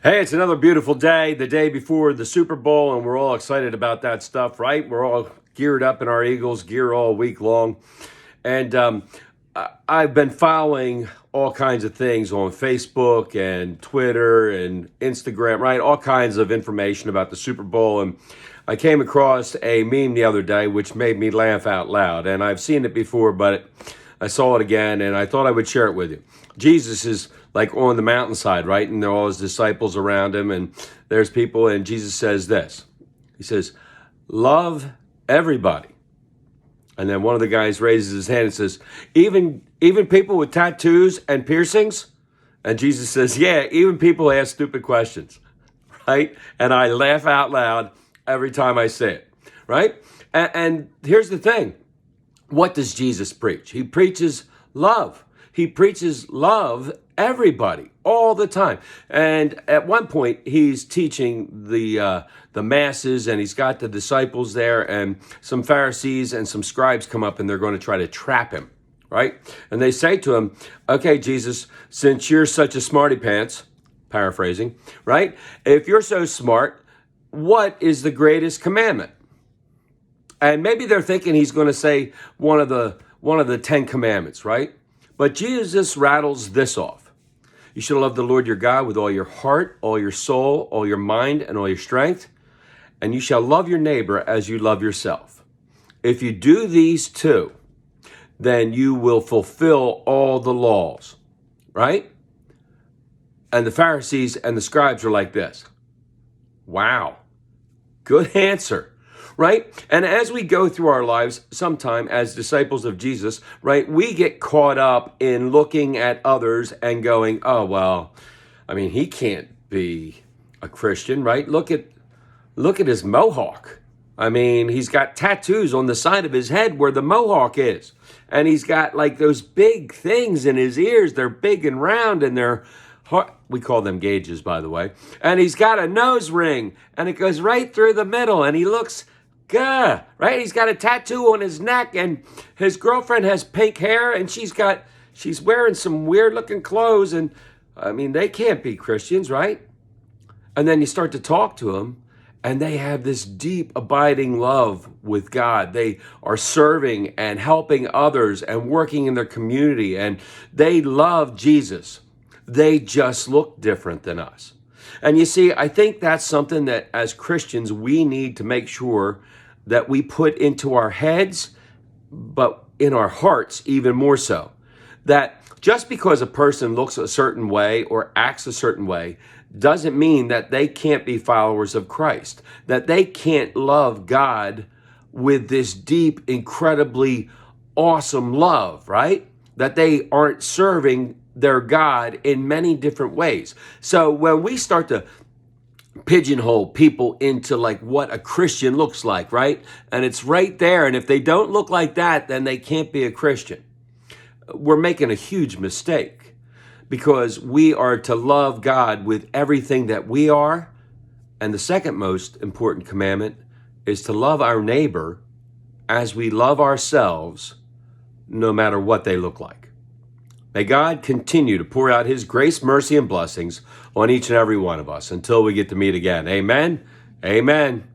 Hey, it's another beautiful day, the day before the Super Bowl, and we're all excited about that stuff, right? We're all geared up in our Eagles gear all week long. And I've been following all kinds of things on Facebook and Twitter and Instagram, right? All kinds of information about the Super Bowl. And I came across a meme the other day which made me laugh out loud. And I've seen it before, but I saw it again and I thought I would share it with you. Jesus is like on the mountainside, right? And there are all his disciples around him, and there's people, and Jesus says this. He says, love everybody. And then one of the guys raises his hand and says, even people with tattoos and piercings? And Jesus says, yeah, even people ask stupid questions, right? And I laugh out loud every time I say it, right? And here's the thing. What does Jesus preach? He preaches love. He preaches love everybody all the time. And at one point, he's teaching the masses, and he's got the disciples there, and some Pharisees and some scribes come up, and they're going to try to trap him, right? And they say to him, okay, Jesus, since you're such a smarty pants, paraphrasing, right? If you're so smart, what is the greatest commandment? And maybe they're thinking he's going to say one of the 10 commandments, right? But Jesus rattles this off. You shall love the Lord your God with all your heart, all your soul, all your mind, and all your strength. And you shall love your neighbor as you love yourself. If you do these two, then you will fulfill all the laws, right? And the Pharisees and the scribes are like this. Wow, good answer. Right? And as we go through our lives, sometime as disciples of Jesus, right, we get caught up in looking at others and going, oh, well, I mean, he can't be a Christian, right? Look at his mohawk. I mean, he's got tattoos on the side of his head where the mohawk is. And he's got like those big things in his ears. They're big and round, and they're hard. We call them gauges, by the way. And he's got a nose ring, and it goes right through the middle, and he looks good, right? He's got a tattoo on his neck, and his girlfriend has pink hair, and she's wearing some weird looking clothes, and I mean, they can't be Christians, right? And then you start to talk to them, and they have this deep, abiding love with God. They are serving and helping others and working in their community, and they love Jesus. They just look different than us. And you see, I think that's something that as Christians, we need to make sure that we put into our heads, but in our hearts even more so. That just because a person looks a certain way or acts a certain way doesn't mean that they can't be followers of Christ, that they can't love God with this deep, incredibly awesome love, right? That they aren't serving their God in many different ways. So when we start to pigeonhole people into like what a Christian looks like, right? And it's right there. And if they don't look like that, then they can't be a Christian. We're making a huge mistake, because we are to love God with everything that we are. And the second most important commandment is to love our neighbor as we love ourselves, no matter what they look like. May God continue to pour out his grace, mercy, and blessings on each and every one of us until we get to meet again. Amen. Amen.